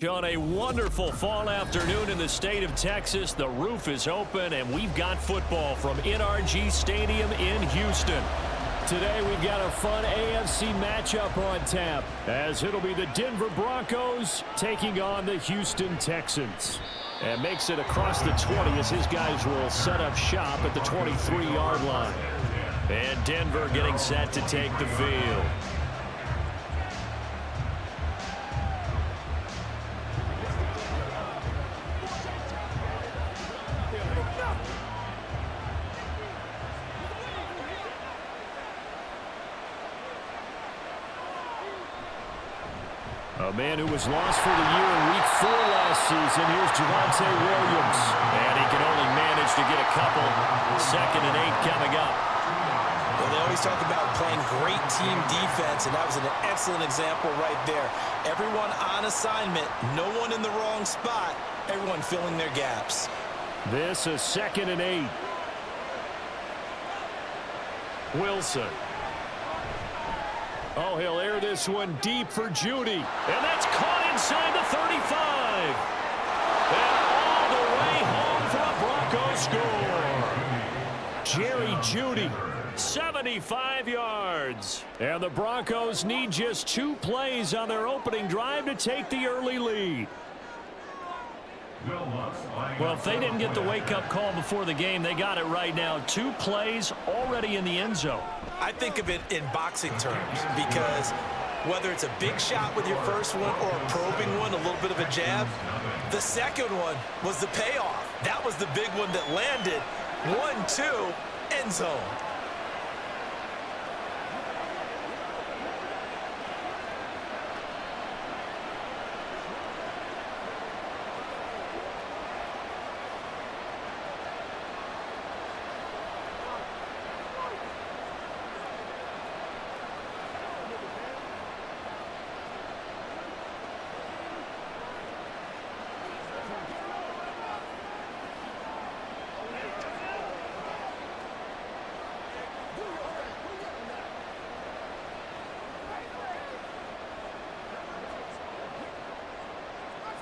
On a wonderful fall afternoon in the state of Texas, the roof is open, and we've got football from NRG Stadium in Houston. Today, we've got a fun AFC matchup on tap, as it'll be the Denver Broncos taking on the Houston Texans. And makes it across the 20 as his guys will set up shop at the 23-yard line. And Denver getting set to take the field. A man who was lost for the year in Week 4 last season. Here's Javonte Williams. And he can only manage to get a couple. 2nd and 8 coming up. Well, they always talk about playing great team defense, and that was an excellent example right there. Everyone on assignment, no one in the wrong spot, everyone filling their gaps. This is 2nd and 8. Wilson. Oh, he'll air this one deep for Judy. And that's caught inside the 35. And all the way home for a Bronco score. Jerry Judy, 75 yards. And the Broncos need just 2 plays on their opening drive to take the early lead. Well, if they didn't get the wake-up call before the game, they got it right now. 2 plays already in the end zone. I think of it in boxing terms because whether it's a big shot with your first one or a probing one, a little bit of a jab, the second one was the payoff. That was the big one that landed. 1-2, end zone.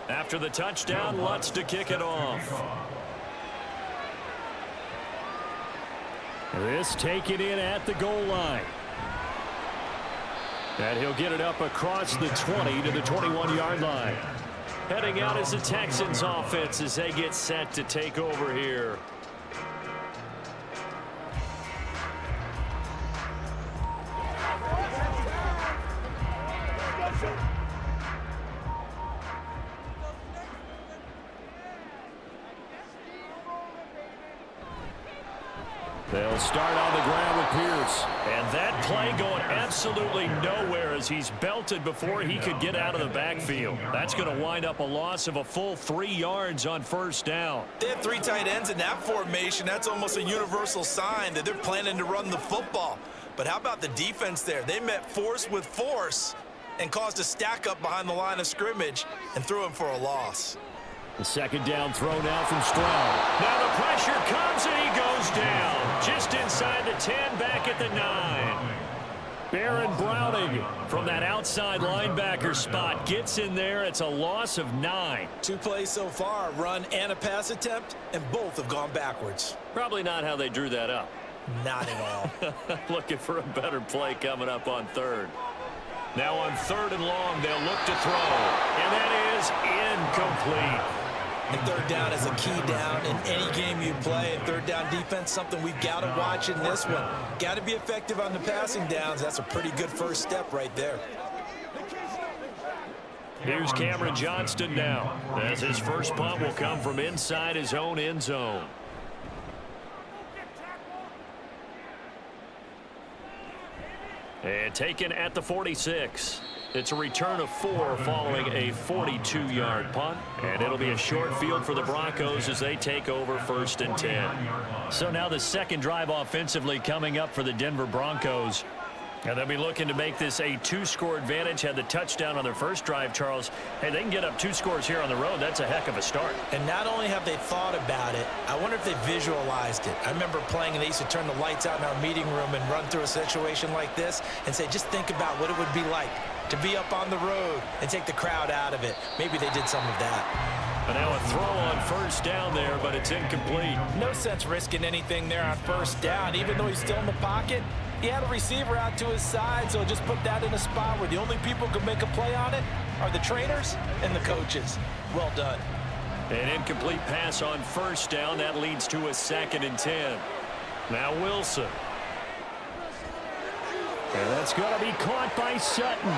After the touchdown, Lutz to kick it off. This taken in at the goal line. And he'll get it up across the 20 to the 21-yard line. Heading out is the Texans offense as they get set to take over here. They'll start on the ground with Pierce. And that play going absolutely nowhere as he's belted before he could get out of the backfield. That's going to wind up a loss of a full 3 yards on first down. They have 3 tight ends in that formation. That's almost a universal sign that they're planning to run the football. But how about the defense there? They met force with force and caused a stack up behind the line of scrimmage and threw him for a loss. The second down throw now from Stroud. Now the pressure comes and he goes down. Just inside the 10, back at the 9. Baron Browning from that outside linebacker spot gets in there. It's a loss of 9. 2 plays so far, a run and a pass attempt, and both have gone backwards. Probably not how they drew that up. Not at all. Looking for a better play coming up on 3rd. Now on 3rd and long, they'll look to throw. And that is incomplete. And 3rd down is a key down in any game you play. And 3rd down defense, something we've got to watch in this one. Got to be effective on the passing downs. That's a pretty good first step right there. Here's Cameron Johnston now, as his first punt will come from inside his own end zone. And taken at the 46. It's a return of 4 following a 42-yard punt. And it'll be a short field for the Broncos as they take over 1st and 10. So now the second drive offensively coming up for the Denver Broncos. And they'll be looking to make this a 2-score advantage. Had the touchdown on their first drive, Charles. Hey, they can get up 2 scores here on the road. That's a heck of a start. And not only have they thought about it, I wonder if they visualized it. I remember playing and they used to turn the lights out in our meeting room and run through a situation like this and say, just think about what it would be like to be up on the road and take the crowd out of it. Maybe they did some of that. And now a throw on first down there, but it's incomplete. No sense risking anything there on first down. Even though he's still in the pocket, he had a receiver out to his side, so just put that in a spot where the only people who can make a play on it are the trainers and the coaches. Well done. An incomplete pass on first down. That leads to a 2nd and 10. Now Wilson. And that's going to be caught by Sutton.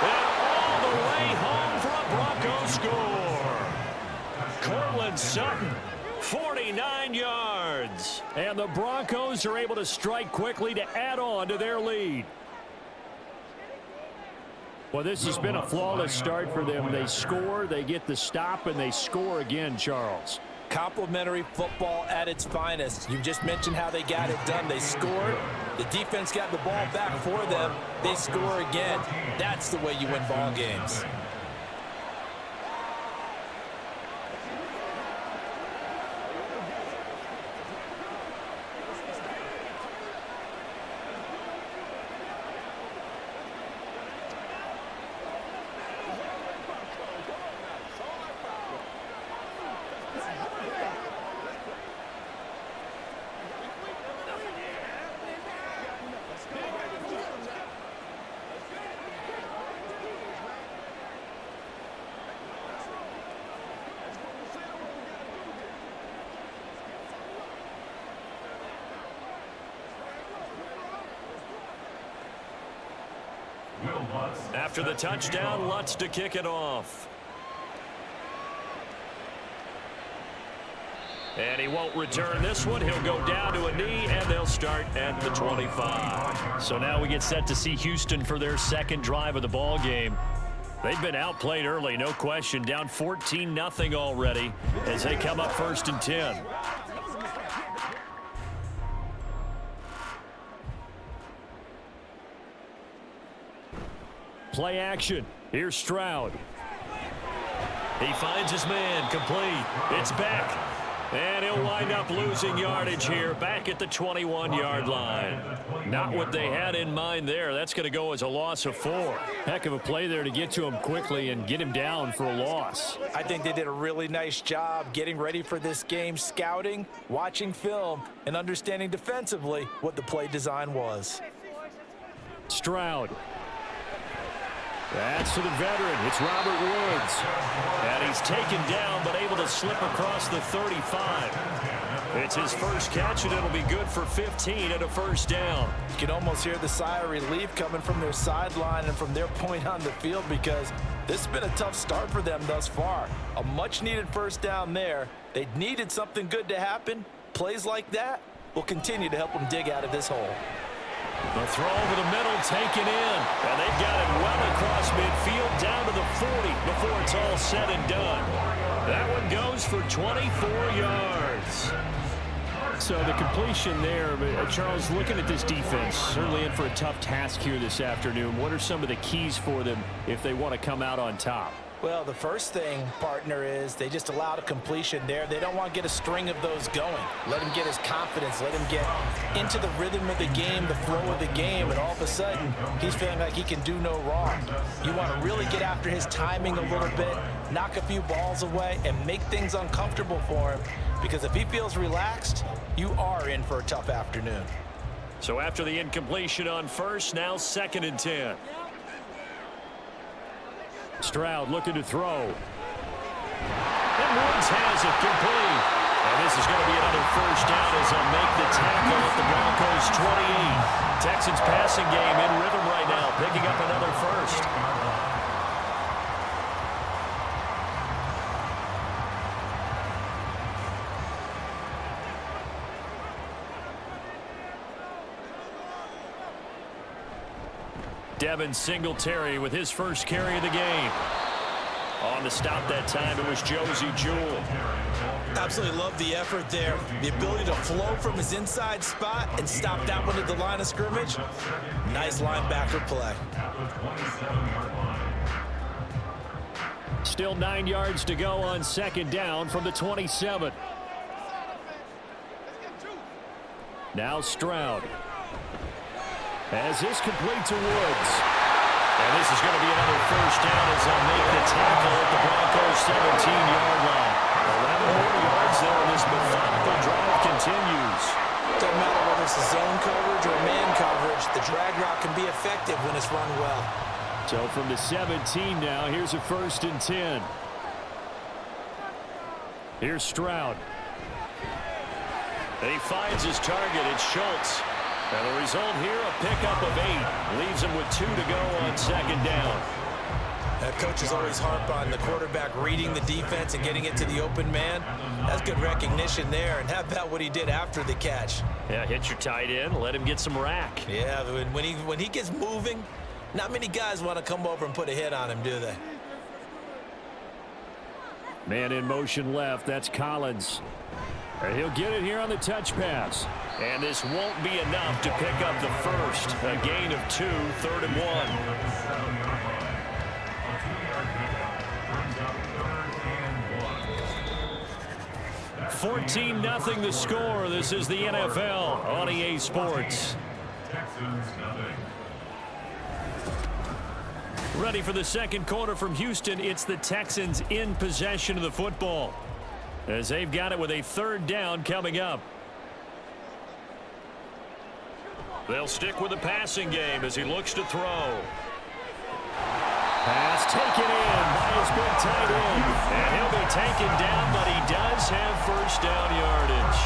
And all the way home for a Broncos score. Cortland Sutton, 49 yards. And the Broncos are able to strike quickly to add on to their lead. Well, this has been a flawless start for them. They score, they get the stop, and they score again, Charles. Complimentary football at its finest. You just mentioned how they got it done. They scored. The defense got the ball back for them. They score again. That's the way you win ball games. After the touchdown, Lutz to kick it off. And he won't return this one. He'll go down to a knee, and they'll start at the 25. So now we get set to see Houston for their 2nd drive of the ball game. They've been outplayed early, no question. Down 14-0 already as they come up 1st and 10. Play action. Here's Stroud. He finds his man, complete. It's back. And he'll wind up losing yardage here back at the 21-yard line. Not what they had in mind there. That's going to go as a loss of 4. Heck of a play there to get to him quickly and get him down for a loss. I think they did a really nice job getting ready for this game, scouting, watching film, and understanding defensively what the play design was. Stroud. That's to the veteran. It's Robert Woods. And he's taken down but able to slip across the 35. It's his first catch, and it'll be good for 15 at a first down. You can almost hear the sigh of relief coming from their sideline and from their point on the field because this has been a tough start for them thus far. A much-needed first down there. They needed something good to happen. Plays like that will continue to help them dig out of this hole. The throw over the middle taken in, and they've got it well across midfield down to the 40 before it's all said and done. That one goes for 24 yards. So the completion there, Charles, looking at this defense, certainly in for a tough task here this afternoon. What are some of the keys for them if they want to come out on top? Well, the first thing, partner, is they just allowed a completion there. They don't want to get a string of those going. Let him get his confidence. Let him get into the rhythm of the game, the flow of the game, and all of a sudden, he's feeling like he can do no wrong. You want to really get after his timing a little bit, knock a few balls away, and make things uncomfortable for him, because if he feels relaxed, you are in for a tough afternoon. So after the incompletion on first, now 2nd and 10. Stroud looking to throw. And Woods has it complete. And this is going to be another first down as they'll make the tackle at the Broncos 28. Texans passing game in rhythm right now, picking up another first. Devin Singletary with his first carry of the game. On the stop that time, it was Josie Jewell. Absolutely love the effort there. The ability to flow from his inside spot and stop that one at the line of scrimmage. Nice linebacker play. Still 9 yards to go on 2nd down from the 27. Now Stroud. As this complete to Woods. And this is going to be another first down as they'll make the tackle at the Broncos' 17-yard line. 11 more yards there, and this methodical drive continues. Doesn't matter whether it's a zone coverage or man coverage, the drag route can be effective when it's run well. So from the 17 now, here's a 1st and 10. Here's Stroud. And he finds his target. It's Schultz. And the result here, a pickup of 8. Leaves him with 2 to go on 2nd down. Coaches always harp on the quarterback reading the defense and getting it to the open man. That's good recognition there. And how about what he did after the catch? Yeah, hit your tight end. Let him get some rack. Yeah, when he gets moving, not many guys want to come over and put a hit on him, do they? Man in motion left. That's Collins. And he'll get it here on the touch pass. And this won't be enough to pick up the first. A gain of 2, 3rd and 1. 14-0 the score. This is the NFL on EA Sports. Ready for the second quarter from Houston. It's the Texans in possession of the football, as they've got it with a 3rd down coming up. They'll stick with the passing game as he looks to throw. Pass taken in by his big tight end. And he'll be taken down, but he does have 1st down yardage.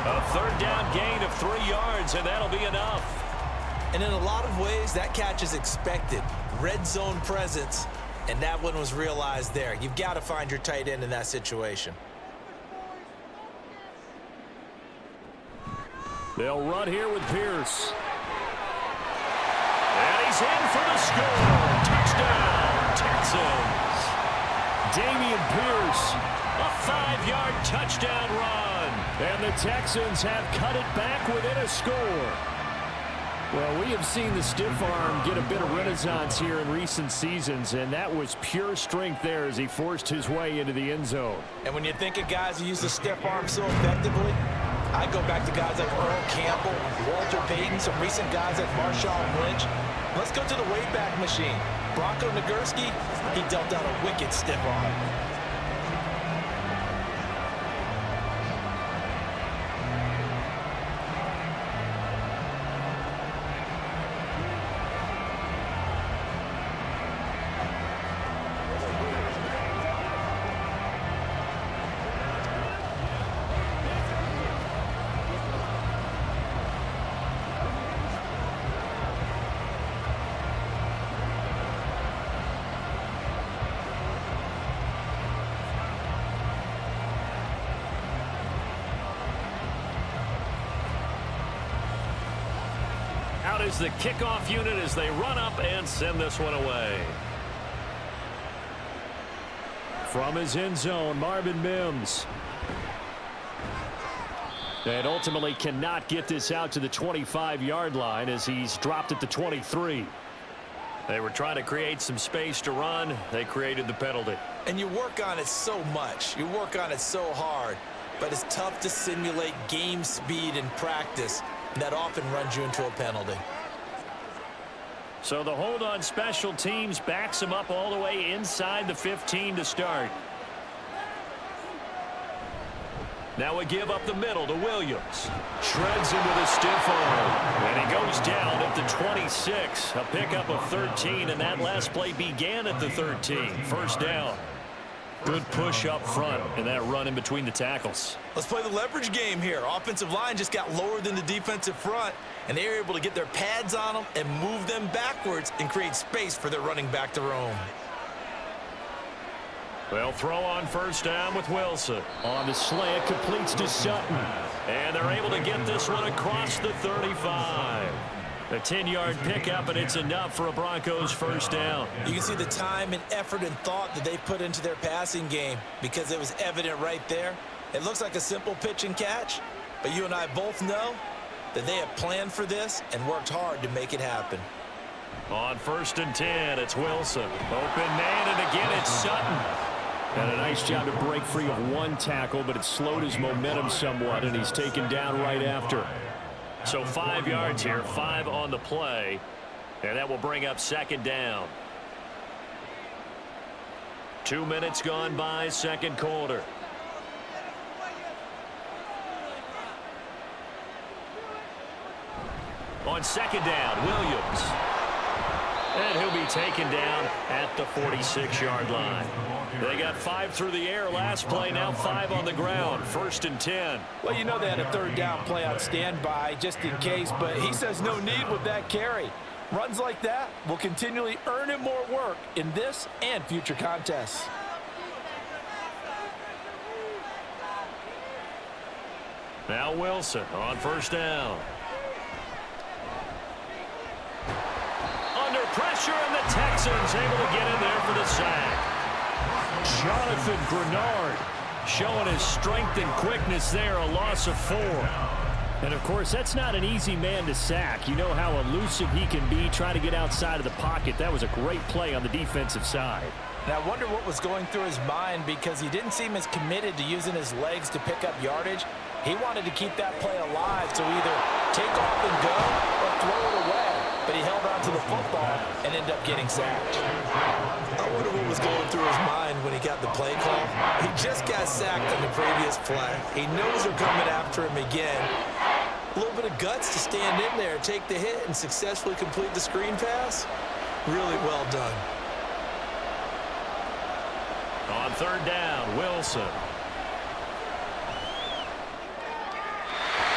A 3rd down gain of 3 yards, and that'll be enough. And in a lot of ways, that catch is expected. Red zone presence, and that one was realized there. You've got to find your tight end in that situation. They'll run here with Pierce. And he's in for the score. Touchdown, Texans. Dameon Pierce, a 5-yard touchdown run. And the Texans have cut it back within a score. Well, we have seen the stiff arm get a bit of renaissance here in recent seasons, and that was pure strength there as he forced his way into the end zone. And when you think of guys who use the stiff arm so effectively, I go back to guys like Earl Campbell, Walter Payton, some recent guys like Marshawn Lynch. Let's go to the Wayback Machine. Bronco Nagurski, he dealt out a wicked stiff arm. Out is the kickoff unit as they run up and send this one away. From his end zone, Marvin Mims. And ultimately cannot get this out to the 25-yard line as he's dropped at the 23. They were trying to create some space to run. They created the penalty. And you work on it so much. You work on it so hard. But it's tough to simulate game speed in practice. That often runs you into a penalty. So the hold on special teams backs him up all the way inside the 15 to start. Now we give up the middle to Williams. Shreds him with a stiff arm. And he goes down at the 26. A pickup of 13, and that last play began at the 13. 1st down. Good push up front and that run in between the tackles. Let's play the leverage game here. Offensive line just got lower than the defensive front, and they were able to get their pads on them and move them backwards and create space for their running back to roam. They'll throw on 1st down with Wilson. On the slant, completes to Sutton. And they're able to get this one across the 35. A 10-yard pickup, and it's enough for a Broncos 1st down. You can see the time and effort and thought that they put into their passing game because it was evident right there. It looks like a simple pitch and catch, but you and I both know that they have planned for this and worked hard to make it happen. On 1st and 10, it's Wilson. Open man, and again it's Sutton. And a nice job to break free of one tackle, but it slowed his momentum somewhat, and he's taken down right after. So 5 yards here, 5 on the play. And that will bring up second down. 2 minutes gone by, second quarter. On second down, Williams. And he'll be taken down at the 46-yard line. They got 5 through the air last play, now 5 on the ground. 1st and 10. Well, you know they had a third down play on standby just in case, but he says no need with that carry. Runs like that will continually earn him more work in this and future contests. Now Wilson on first down. Under pressure, and the Texans able to get in there for the sack. Jonathan Grenard showing his strength and quickness there, a loss of 4. And, of course, that's not an easy man to sack. You know how elusive he can be, trying to get outside of the pocket. That was a great play on the defensive side. And I wonder what was going through his mind, because he didn't seem as committed to using his legs to pick up yardage. He wanted to keep that play alive, so either take off and go or throw it away. But he held on to the football and ended up getting sacked. I wonder what was going through his mind when he got the play call. He just got sacked on the previous play. He knows they're coming after him again. A little bit of guts to stand in there, take the hit, and successfully complete the screen pass. Really well done. On third down, Wilson.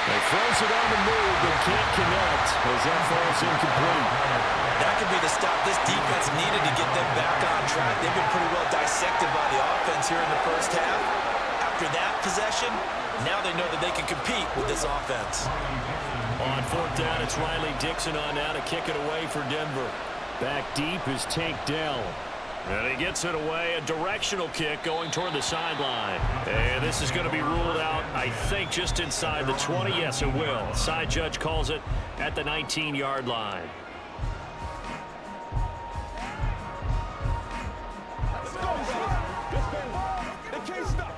He throws it on the move, but can't connect as that falls incomplete. That could be the stop this defense needed to get them back on track. They've been pretty well dissected by the offense here in the first half. After that possession, now they know that they can compete with this offense. On fourth down, it's Riley Dixon on now to kick it away for Denver. Back deep is Tank Dell. And he gets it away, a directional kick going toward the sideline. And this is going to be ruled out, I think, just inside the 20. Yes, it will. Side judge calls it at the 19-yard line. Let's go, They can't stop.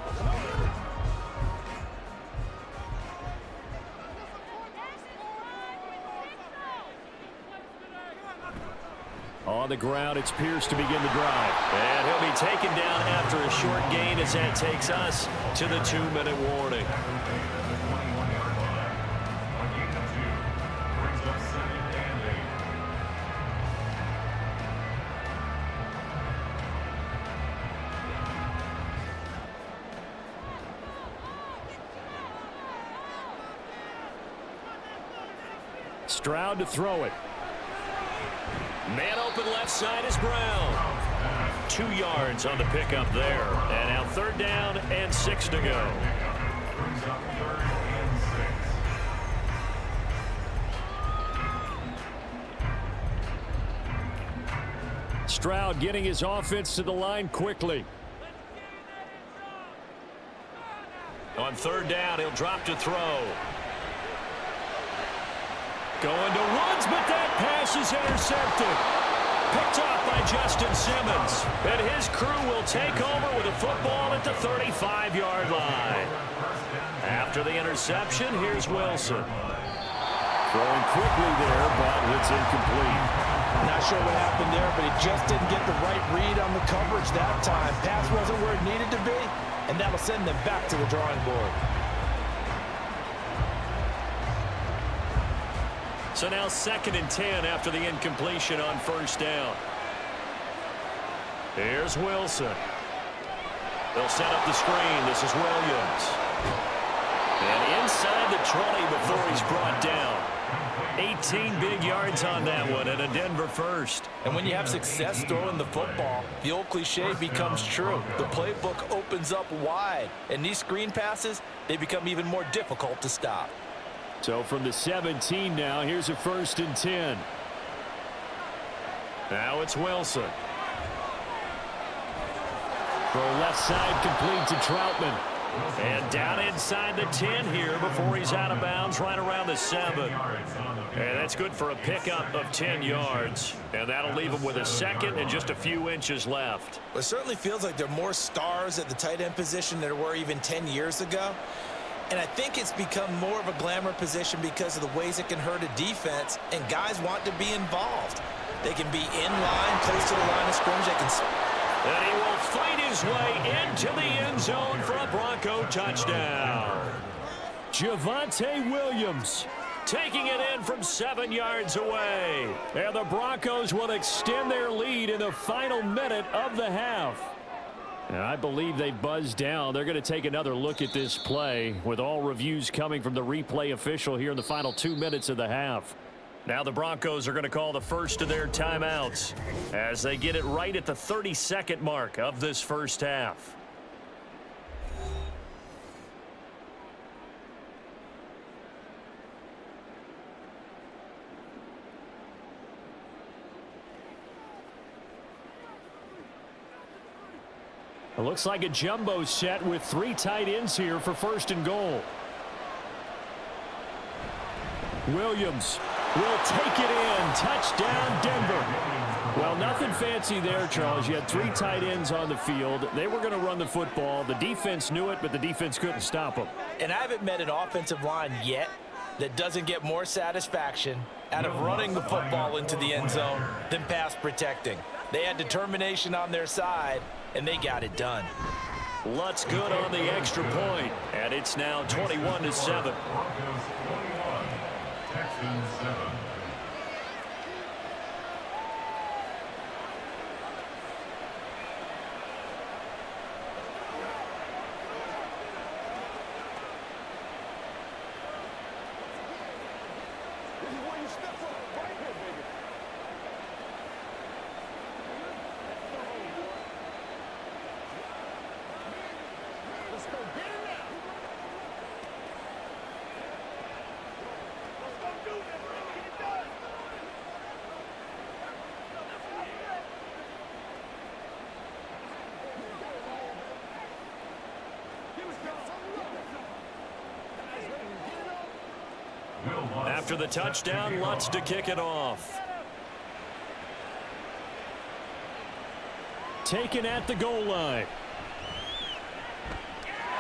On the ground, it's Pierce to begin the drive. And he'll be taken down after a short gain as that takes us to the 2-minute warning. Stroud to throw it. Man open left side is Brown. 2 yards on the pickup there. And now third down and 6 to go. Stroud getting his offense to the line quickly. On third down, he'll drop to throw. Going to Woods, but that pass is intercepted. Picked off by Justin Simmons. And his crew will take over with a football at the 35-yard line. After the interception, here's Wilson. Throwing quickly there, but it's incomplete. Not sure what happened there, but he just didn't get the right read on the coverage that time. Pass wasn't where it needed to be, and that'll send them back to the drawing board. So now 2nd and 10 after the incompletion on first down. Here's Wilson. They'll set up the screen. This is Williams. And inside the 20 before he's brought down. 18 big yards on that one, and a Denver first. And when you have success throwing the football, the old cliche becomes true. The playbook opens up wide, and these screen passes, they become even more difficult to stop. So from the 17 now, here's a 1st and 10. Now it's Wilson. Throw left side complete to Troutman. And down inside the 10 here before he's out of bounds right around the 7. And that's good for a pickup of 10 yards. And that'll leave him with a 2nd and just a few inches left. Well, it certainly feels like there are more stars at the tight end position than there were even 10 years ago. And I think it's become more of a glamour position because of the ways it can hurt a defense, and guys want to be involved. They can be in line, close to the line of scrimmage. They can... And he will fight his way into the end zone for a Bronco touchdown. Javonte Williams taking it in from 7 yards away. And the Broncos will extend their lead in the final minute of the half. And I believe they buzzed down. They're going to take another look at this play with all reviews coming from the replay official here in the final 2 minutes of the half. Now the Broncos are going to call the first of their timeouts as they get it right at the 30-second mark of this first half. It looks like a jumbo set with 3 tight ends here for first and goal. Williams will take it in. Touchdown, Denver. Well, nothing fancy there, Charles. You had 3 tight ends on the field. They were going to run the football. The defense knew it, but the defense couldn't stop them. And I haven't met an offensive line yet that doesn't get more satisfaction out of running the football into the end zone than pass protecting. They had determination on their side, and they got it done. Lutz good on the extra point, and it's now 21-7. Texans 7. This is where you step up, right here, baby. Let's go get it now. Let's go do this. Get it done. Here we go. After the touchdown, Lutz to kick it off. Taken at the goal line.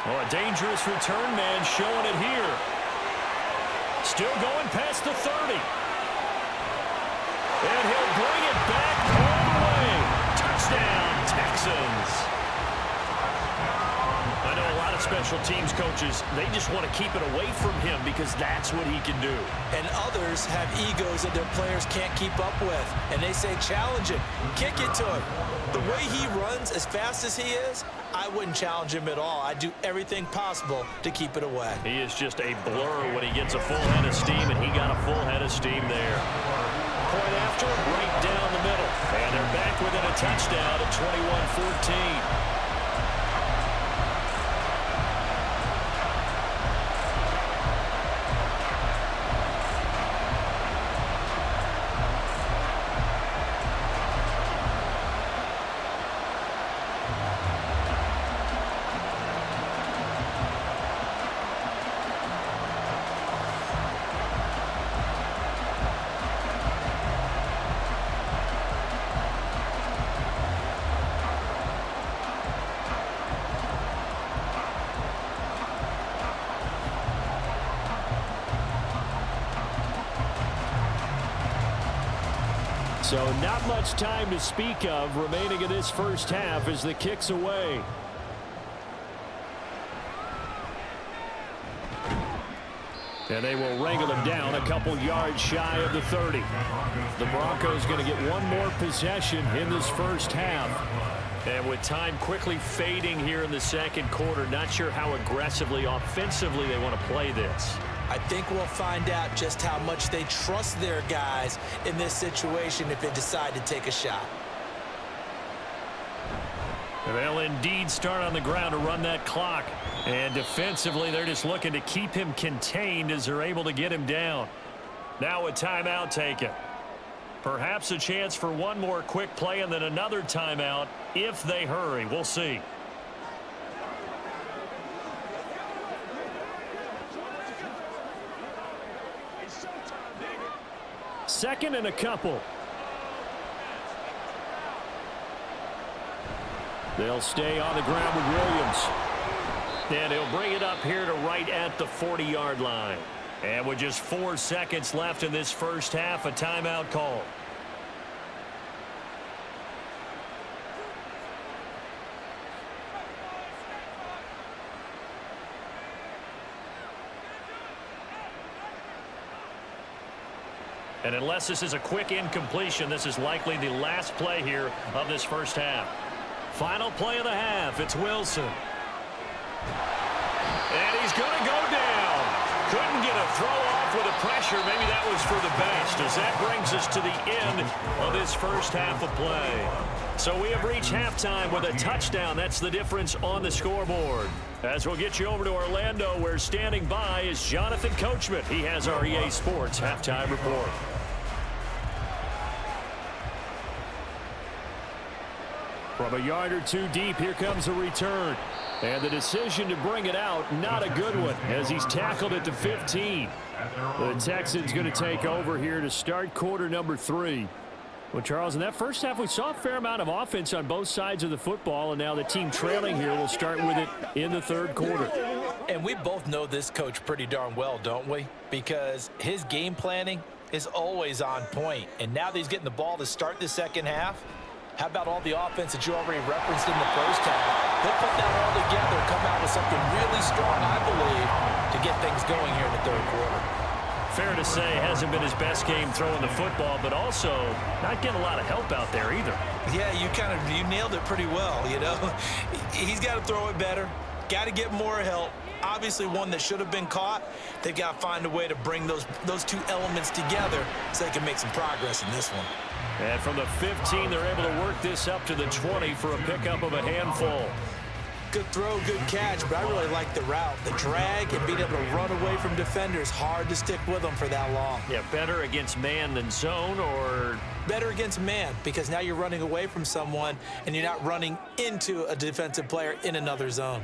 Oh, a dangerous return man showing it here. Still going past the 30. And he'll bring it back all the way. Touchdown, Texans. I know a lot of special teams coaches, they just want to keep it away from him because that's what he can do. And others have egos that their players can't keep up with. And they say, challenge him, kick it to him. The way he runs as fast as he is, I wouldn't challenge him at all. I'd do everything possible to keep it away. He is just a blur when he gets a full head of steam, and he got a full head of steam there. Point after, right down the middle. And they're back within a touchdown at 21-14. So not much time to speak of remaining in this first half as the kick's away. And they will wrangle him down a couple yards shy of the 30. The Broncos going to get one more possession in this first half. And with time quickly fading here in the second quarter, not sure how aggressively, offensively they want to play this. I think we'll find out just how much they trust their guys in this situation if they decide to take a shot. They'll indeed start on the ground to run that clock. And defensively, they're just looking to keep him contained as they're able to get him down. Now a timeout taken. Perhaps a chance for one more quick play and then another timeout if they hurry. We'll see. Second and a couple. They'll stay on the ground with Williams. And he'll bring it up here to right at the 40-yard line. And with just 4 seconds left in this first half, a timeout call. And unless this is a quick incompletion, this is likely the last play here of this first half. Final play of the half, it's Wilson. And he's going to go down. Couldn't get a throw off with the pressure. Maybe that was for the best, as that brings us to the end of this first half of play. So we have reached halftime with a touchdown. That's the difference on the scoreboard. As we'll get you over to Orlando, where standing by is Jonathan Coachman. He has our EA Sports halftime report. From a yard or two deep, here comes a return. And the decision to bring it out, not a good one, as he's tackled at the 15. The Texans going to take over here to start quarter number 3. Well, Charles, in that first half, we saw a fair amount of offense on both sides of the football, and now the team trailing here will start with it in the third quarter. And we both know this coach pretty darn well, don't we? Because his game planning is always on point. And now that he's getting the ball to start the second half, how about all the offense that you already referenced in the first half? He'll put that all together, come out with something really strong, I believe, to get things going here in the third quarter. Fair to say, hasn't been his best game throwing the football, but also not getting a lot of help out there either. Yeah, you nailed it pretty well, you know. He's got to throw it better, got to get more help. Obviously one that should have been caught. They've got to find a way to bring those two elements together so they can make some progress in this one. And from the 15, they're able to work this up to the 20 for a pickup of a handful. Good throw, good catch, but I really like the route. The drag and being able to run away from defenders, hard to stick with them for that long. Yeah, better against man than zone, or? Better against man, because now you're running away from someone and you're not running into a defensive player in another zone.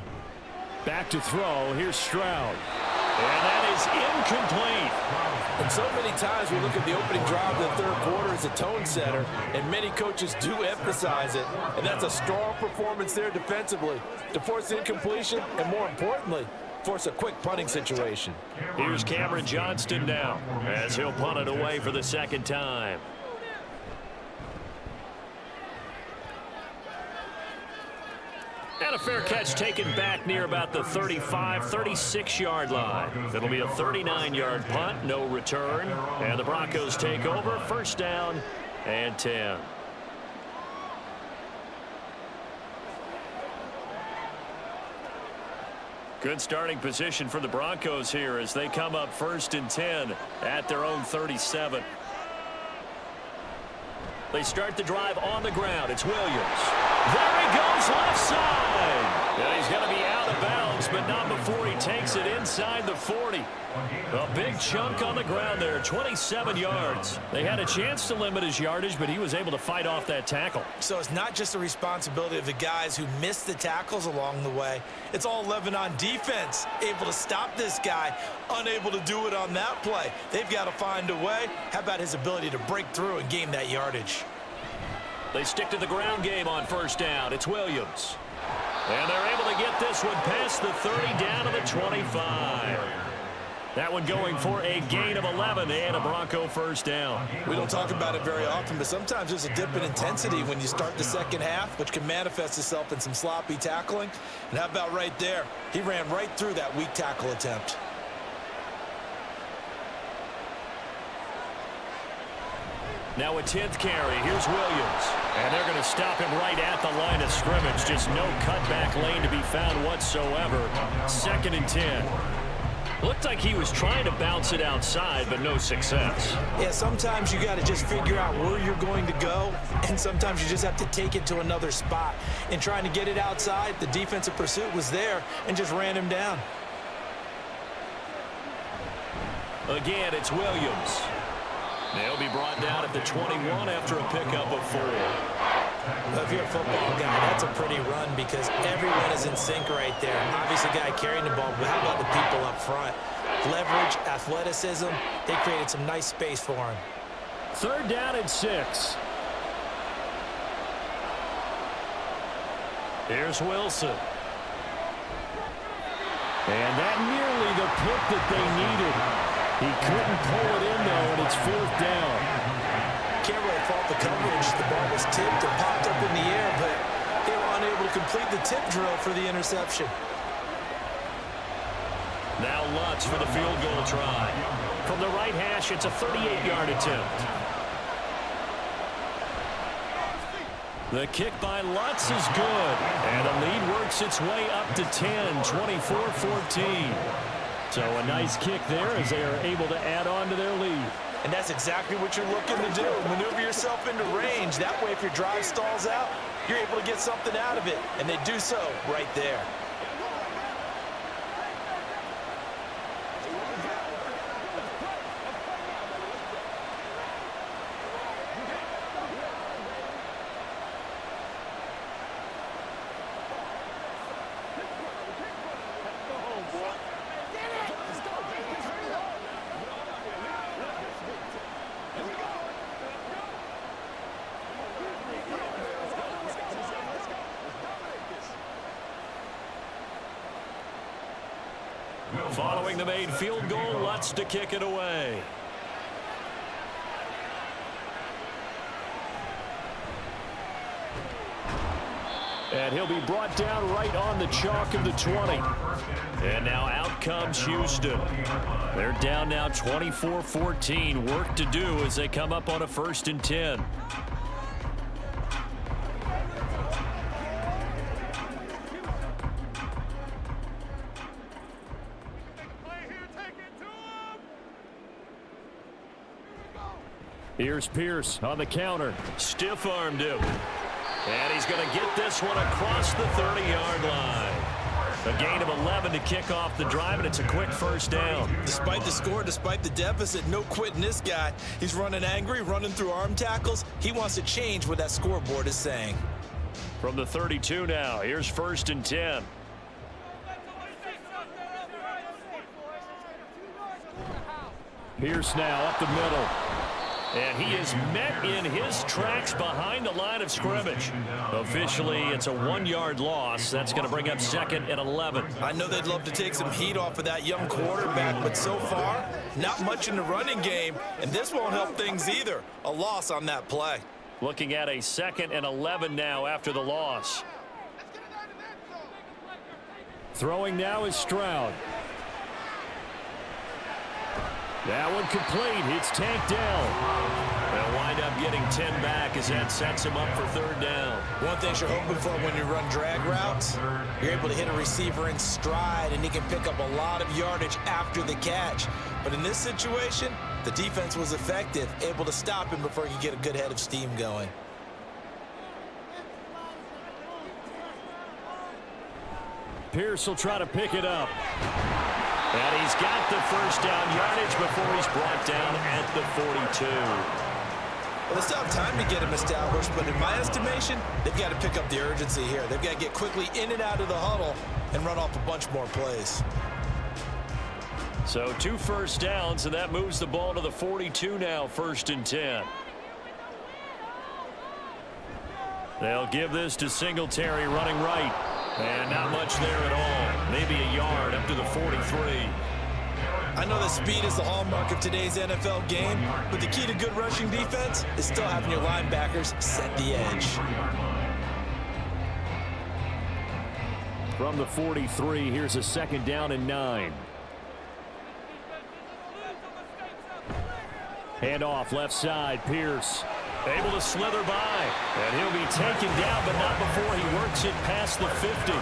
Back to throw, here's Stroud. And that is incomplete. And so many times we look at the opening drive of the third quarter as a tone setter, and many coaches do emphasize it. And that's a strong performance there defensively to force incompletion and, more importantly, force a quick punting situation. Here's Cameron Johnston now as he'll punt it away for the second time. And a fair catch taken back near about the 35, 36-yard line. It'll be a 39-yard punt, no return. And the Broncos take over, first down and 10. Good starting position for the Broncos here as they come up first and 10 at their own 37. They start the drive on the ground. It's Williams. There he goes, left side. And he's going to be out of bounds, but not before he takes it inside the 40. A big chunk on the ground there, 27 yards. They had a chance to limit his yardage, but he was able to fight off that tackle. So it's not just the responsibility of the guys who missed the tackles along the way. It's all 11 on defense, able to stop this guy, unable to do it on that play. They've got to find a way. How about his ability to break through and gain that yardage? They stick to the ground game on first down. It's Williams. And they're able to get this one past the 30 down to the 25. That one going for a gain of 11 and a Bronco first down. We don't talk about it very often, but sometimes there's a dip in intensity when you start the second half, which can manifest itself in some sloppy tackling. And how about right there? He ran right through that weak tackle attempt. Now a 10th carry. Here's Williams. And they're going to stop him right at the line of scrimmage. Just no cutback lane to be found whatsoever. Second and 10. Looked like he was trying to bounce it outside, but no success. Yeah, sometimes you got to just figure out where you're going to go, and sometimes you just have to take it to another spot. In trying to get it outside, the defensive pursuit was there and just ran him down. Again, it's Williams. They'll be brought down at the 21 after a pickup of 4. Well, if you're a football guy, that's a pretty run because everyone is in sync right there. Obviously, the guy carrying the ball, but how about the people up front? Leverage, athleticism, they created some nice space for him. Third down and 6. Here's Wilson. And that nearly the pick that they needed. He couldn't pull it in, though, and it's 4th down. Can't really fault the coverage. The ball was tipped and popped up in the air, but they were unable to complete the tip drill for the interception. Now Lutz for the field goal try. From the right hash, it's a 38-yard attempt. The kick by Lutz is good. And the lead works its way up to 10, 24-14. So a nice kick there as they are able to add on to their lead. And that's exactly what you're looking to do. Maneuver yourself into range. That way, if your drive stalls out, you're able to get something out of it. And they do so right there. Following the made field goal, Lutz to kick it away. And he'll be brought down right on the chalk of the 20. And now out comes Houston. They're down now 24-14. Work to do as they come up on a 1st and 10. Here's Pierce on the counter. Stiff-armed him. And he's going to get this one across the 30-yard line. A gain of 11 to kick off the drive, and it's a quick 1st down. Despite the score, despite the deficit, no quitting this guy. He's running angry, running through arm tackles. He wants to change what that scoreboard is saying. From the 32 now, here's 1st and 10. Pierce now up the middle. And he is met in his tracks behind the line of scrimmage. Officially, it's a 1-yard loss. That's going to bring up 2nd and 11. I know they'd love to take some heat off of that young quarterback, but so far, not much in the running game, and this won't help things either. A loss on that play. Looking at a 2nd and 11 now after the loss. Throwing now is Stroud. That one complete. It's tanked down. They'll wind up getting 10 back as that sets him up for 3rd down. One thing you're hoping for when you run drag routes, you're able to hit a receiver in stride, and he can pick up a lot of yardage after the catch. But in this situation, the defense was effective, able to stop him before he could get a good head of steam going. Pierce will try to pick it up. And he's got the 1st down yardage before he's brought down at the 42. Well, they still have time to get him established, but in my estimation, they've got to pick up the urgency here. They've got to get quickly in and out of the huddle and run off a bunch more plays. So 2 1st downs, and that moves the ball to the 42 now, 1st and 10. They'll give this to Singletary running right. And not much there at all. Maybe a yard up to the 43. I know that speed is the hallmark of today's NFL game, but the key to good rushing defense is still having your linebackers set the edge. From the 43, here's a 2nd down and 9. Hand off left side, Pierce. Able to slither by. And he'll be taken down, but not before he works it past the 50.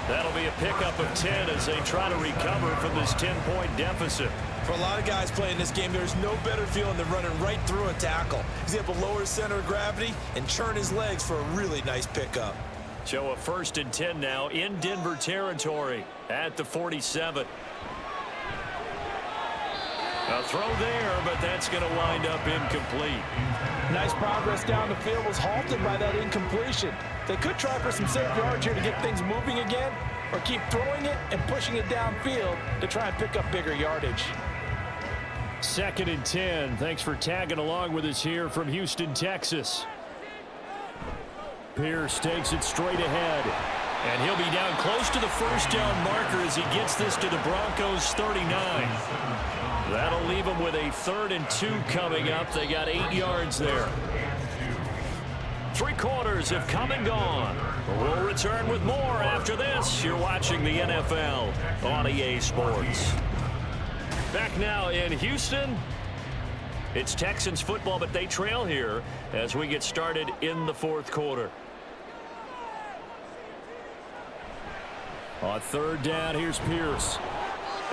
That'll be a pickup of 10 as they try to recover from this 10-point deficit. For a lot of guys playing this game, there's no better feeling than running right through a tackle. He's able to lower his center of gravity and churn his legs for a really nice pickup. So a 1st and 10 now in Denver territory at the 47. A throw there, but that's going to wind up incomplete. Nice progress down the field was halted by that incompletion. They could try for some safe yards here to get things moving again, or keep throwing it and pushing it downfield to try and pick up bigger yardage. 2nd and 10. Thanks for tagging along with us here from Houston, Texas. Pierce takes it straight ahead. And he'll be down close to the first down marker as he gets this to the Broncos 39. That'll leave them with a 3rd and 2 coming up. They got 8 yards there. 3 quarters have come and gone. We'll return with more after this. You're watching the NFL on EA Sports. Back now in Houston. It's Texans football, but they trail here as we get started in the 4th quarter. On 3rd down, here's Pierce.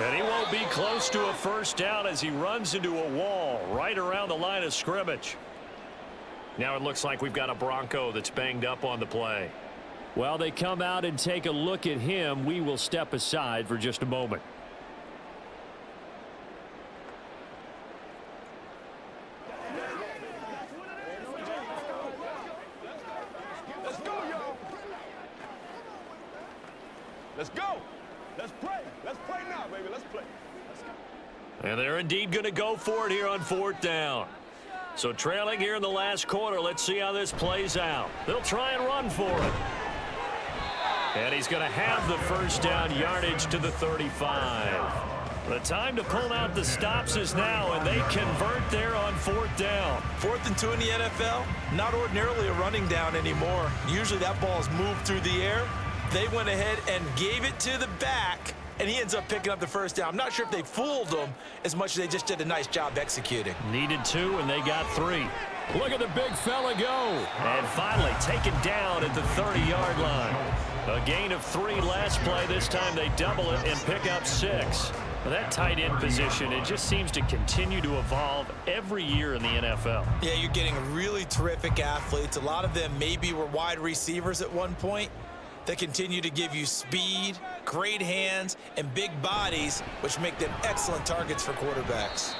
And he won't be close to a first down as he runs into a wall right around the line of scrimmage. Now it looks like we've got a Bronco that's banged up on the play. While they come out and take a look at him, we will step aside for just a moment. Let's go, y'all. Let's go. Let's play. Let's play now, baby. Let's play. Let's go. And they're indeed going to go for it here on 4th down. So trailing here in the last quarter, let's see how this plays out. They'll try and run for it. And he's going to have the first down yardage to the 35. The time to pull out the stops is now, and they convert there on 4th down. 4th and 2 in the NFL, not ordinarily a running down anymore. Usually that ball is moved through the air. They went ahead and gave it to the back, and he ends up picking up the first down. I'm not sure if they fooled him as much as they just did a nice job executing. Needed 2, and they got 3. Look at the big fella go. And finally taken down at the 30-yard line. A gain of 3 last play. This time they double it and pick up 6. Well, that tight end position, it just seems to continue to evolve every year in the NFL. Yeah, you're getting really terrific athletes. A lot of them maybe were wide receivers at one point. They continue to give you speed, great hands, and big bodies, which make them excellent targets for quarterbacks.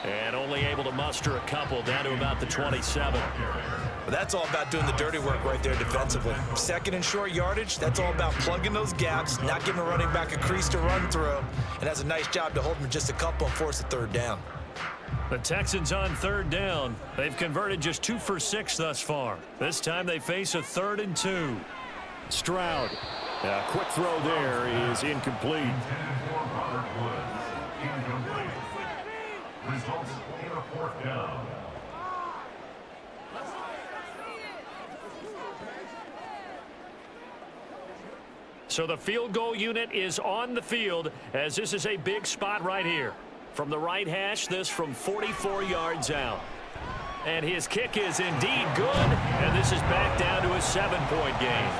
And only able to muster a couple down to about the 27. But that's all about doing the dirty work right there defensively. 2nd and short yardage, that's all about plugging those gaps, not giving a running back a crease to run through, and has a nice job to hold him just a couple and force a 3rd down. The Texans on 3rd down. They've converted just 2 for 6 thus far. This time they face a 3rd and 2. Stroud. A quick throw there is incomplete. Results in a 4th down. So the field goal unit is on the field as this is a big spot right here. From the right hash, this from 44 yards out. And his kick is indeed good, and this is back down to a 7-point game.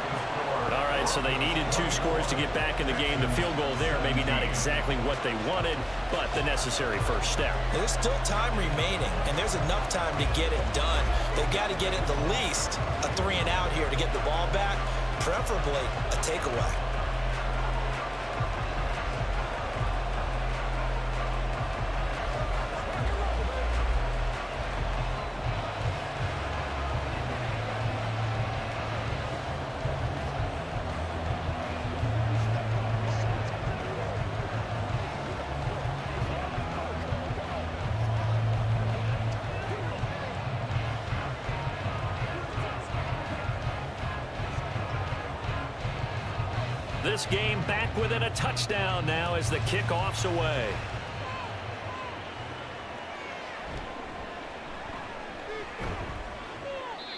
All right, so they needed 2 scores to get back in the game. The field goal there, maybe not exactly what they wanted, but the necessary first step. There's still time remaining, and there's enough time to get it done. They've got to get at the least a 3 and out here to get the ball back, preferably a takeaway. This game back within a touchdown now as the kickoff's away.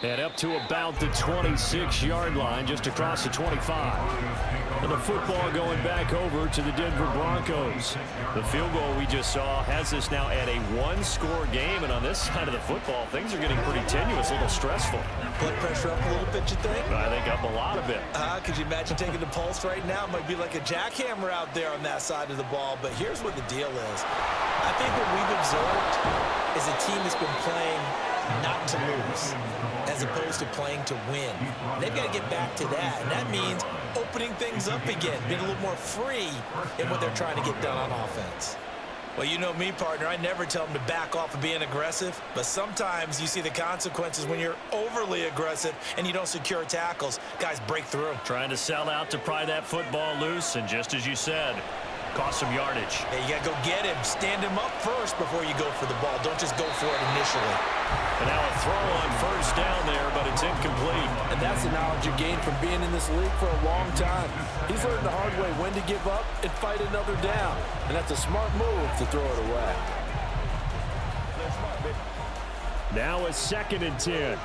And up to about the 26-yard line, just across the 25. And the football going back over to the Denver Broncos. The field goal we just saw has this now at a 1-score game. And on this side of the football, things are getting pretty tenuous, a little stressful. Blood pressure up a little bit, you think? I think up a lot of it. Could you imagine taking the pulse right now? It might be like a jackhammer out there on that side of the ball. But here's what the deal is. I think what we've observed is a team that's been playing not to lose, as opposed to playing to win. And they've got to get back to that, and that means opening things up again, being a little more free in what they're trying to get done on offense. Well, you know me, partner. I never tell them to back off of being aggressive, but sometimes you see the consequences when you're overly aggressive and you don't secure tackles. Guys break through. Trying to sell out to pry that football loose, and just as you said, Cost some yardage. Yeah, you got to go get him. Stand him up first before you go for the ball. Don't just go for it initially. And now a throw on first down there, but it's incomplete. And that's the knowledge you gain from being in this league for a long time. He's learned the hard way when to give up and fight another down. And that's a smart move to throw it away. Now a 2nd and 10.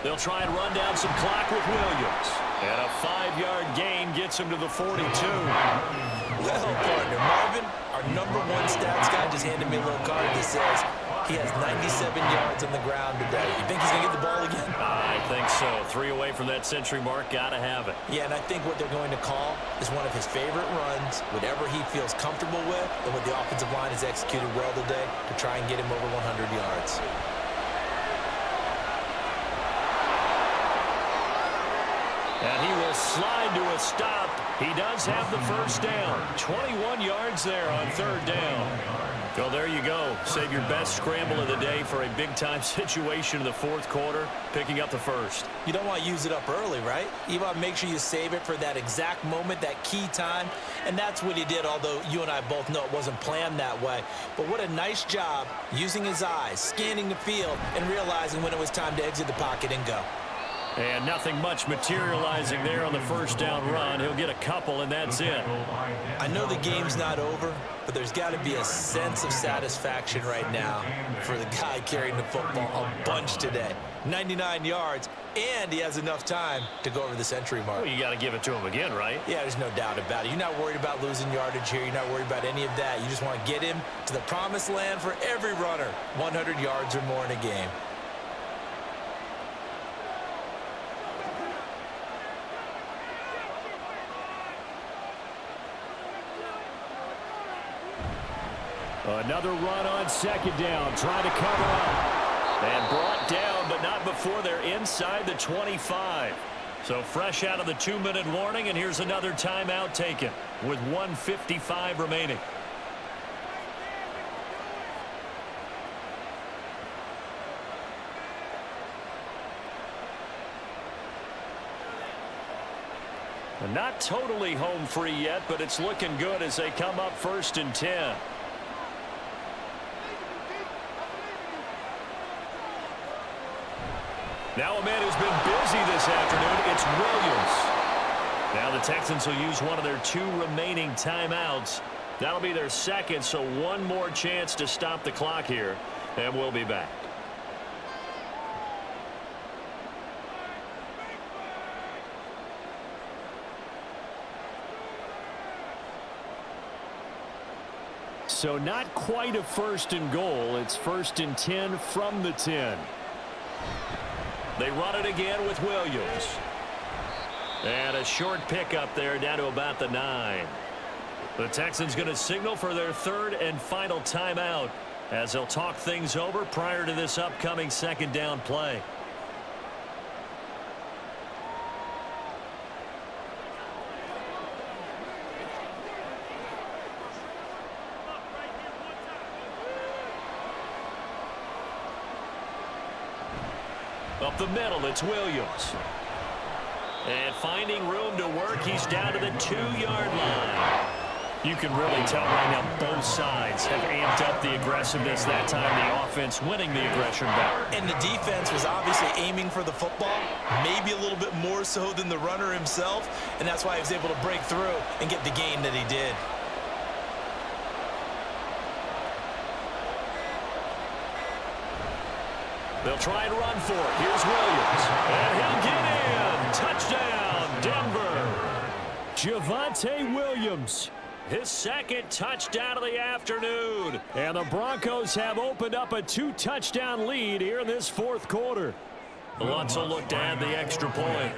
They'll try and run down some clock with Williams. And a 5-yard gain gets him to the 42. Well, partner, Marvin, our #1 stats guy just handed me a little card that says he has 97 yards on the ground today. You think he's going to get the ball again? I think so. 3 away from that century mark. Got to have it. Yeah, and I think what they're going to call is one of his favorite runs, whatever he feels comfortable with, and what the offensive line has executed well today to try and get him over 100 yards. And he will slide to a stop. He does have the first down. 21 yards there on 3rd down. Well, there you go. Save your best scramble of the day for a big-time situation in the 4th quarter, picking up the first. You don't want to use it up early, right? You want to make sure you save it for that exact moment, that key time. And that's what he did, although you and I both know it wasn't planned that way. But what a nice job using his eyes, scanning the field, and realizing when it was time to exit the pocket and go. And nothing much materializing there on the first down run. He'll get a couple, and that's it. I know the game's not over, but there's got to be a sense of satisfaction right now for the guy carrying the football a bunch today. 99 yards, and he has enough time to go over the century mark. Well, you got to give it to him again, right? Yeah, there's no doubt about it. You're not worried about losing yardage here. You're not worried about any of that. You just want to get him to the promised land for every runner, 100 yards or more in a game. Another run on 2nd down, trying to cover up. And brought down, but not before they're inside the 25. So fresh out of the 2-minute warning, and here's another timeout taken with 1:55 remaining. Not totally home free yet, but it's looking good as they come up 1st and 10. Now a man who's been busy this afternoon, it's Williams. Now the Texans will use one of their 2 remaining timeouts. That'll be their 2nd, so one more chance to stop the clock here, and we'll be back. So not quite a 1st and goal. It's 1st and 10 from the 10. They run it again with Williams. And a short pickup there down to about the 9. The Texans going to signal for their 3rd and final timeout as they'll talk things over prior to this upcoming 2nd down play. Up the middle, it's Williams. And finding room to work, he's down to the 2-yard line. You can really tell right now both sides have amped up the aggressiveness that time, the offense winning the aggression battle. And the defense was obviously aiming for the football, maybe a little bit more so than the runner himself, and that's why he was able to break through and get the gain that he did. They'll try and run for it. Here's Williams. And he'll get in. Touchdown, Denver. Javonte Williams. His 2nd touchdown of the afternoon. And the Broncos have opened up a 2-touchdown lead here in this 4th quarter. Lutz will look to add the extra point.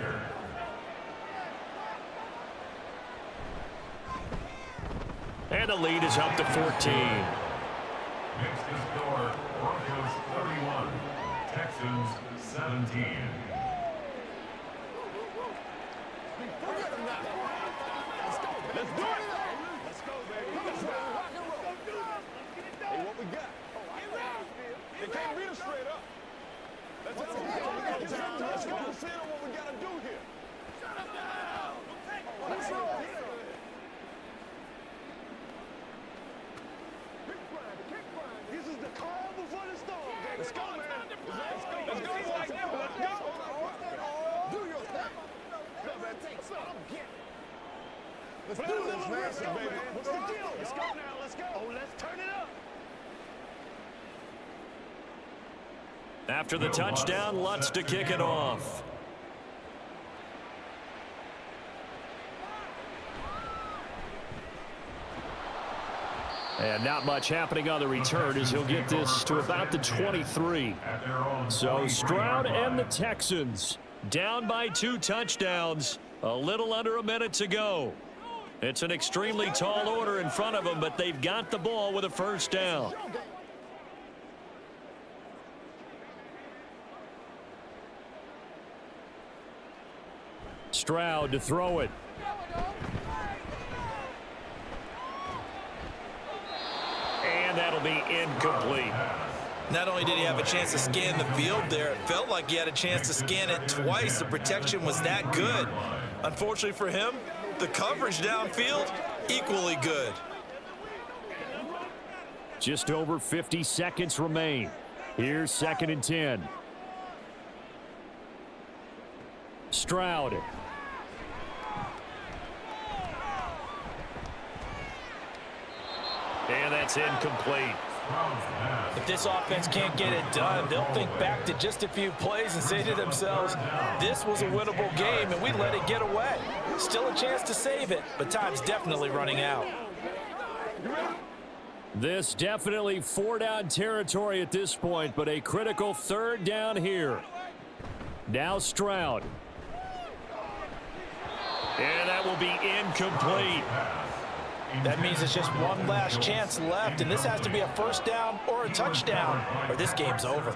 And the lead is up to 14. Next to score, Broncos 31, Texans 17. Let's do it. Let's go, baby. Let's go. Hey, what we got? They can't beat us straight up. Let's go. Let's go. Let's go. Let's see what we got to do here. Massive, baby. What's the deal? Let's go now. Let's go. Oh, let's turn it up. After the touchdown, Lutz to kick it off. And not much happening on the return as he'll get this to about the 23. So Stroud and the Texans down by 2 touchdowns. A little under a minute to go. It's an extremely tall order in front of them, but they've got the ball with a first down. Stroud to throw it. And that'll be incomplete. Not only did he have a chance to scan the field there, it felt like he had a chance to scan it twice. The protection was that good. Unfortunately for him, the coverage downfield, equally good. Just over 50 seconds remain. Here's 2nd and 10. Stroud. And that's incomplete. If this offense can't get it done, they'll think back to just a few plays and say to themselves, this was a winnable game and we let it get away. Still a chance to save it, but time's definitely running out. This definitely 4-down territory at this point, but a critical 3rd down here. Now Stroud. And that will be incomplete. That means it's just one last chance left, and this has to be a first down or a touchdown, or this game's over.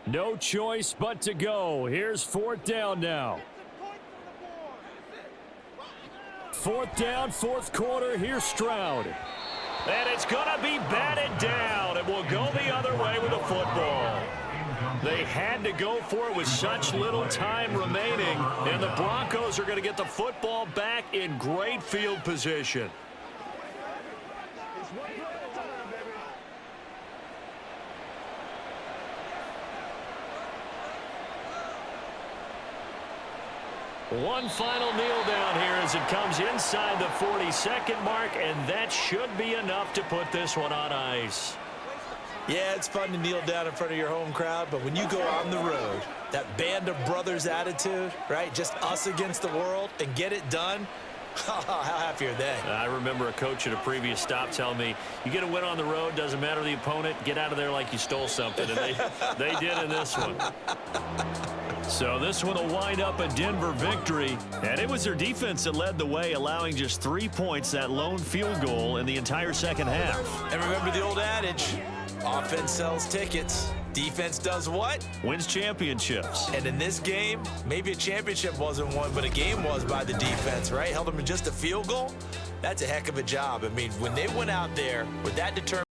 No choice but to go. Here's 4th down now. 4th down, 4th quarter. Here's Stroud. And it's going to be batted down, and we'll go the other way with the football. They had to go for it with such little time remaining, and the Broncos are going to get the football back in great field position. One final kneel down here as it comes inside the 42nd mark, and that should be enough to put this one on ice. Yeah, it's fun to kneel down in front of your home crowd, but when you go on the road, that band of brothers attitude, right, just us against the world, and get it done, how happy are they? I remember a coach at a previous stop telling me, you get a win on the road, doesn't matter the opponent, get out of there like you stole something, and they did in this one. So this one will wind up a Denver victory, and it was their defense that led the way, allowing just 3 points, that lone field goal in the entire second half. And remember the old adage, offense sells tickets, defense does what? Wins championships. And in this game, maybe a championship wasn't won, but a game was by the defense, right? Held them to just a field goal. That's a heck of a job. I mean, when they went out there with that determination,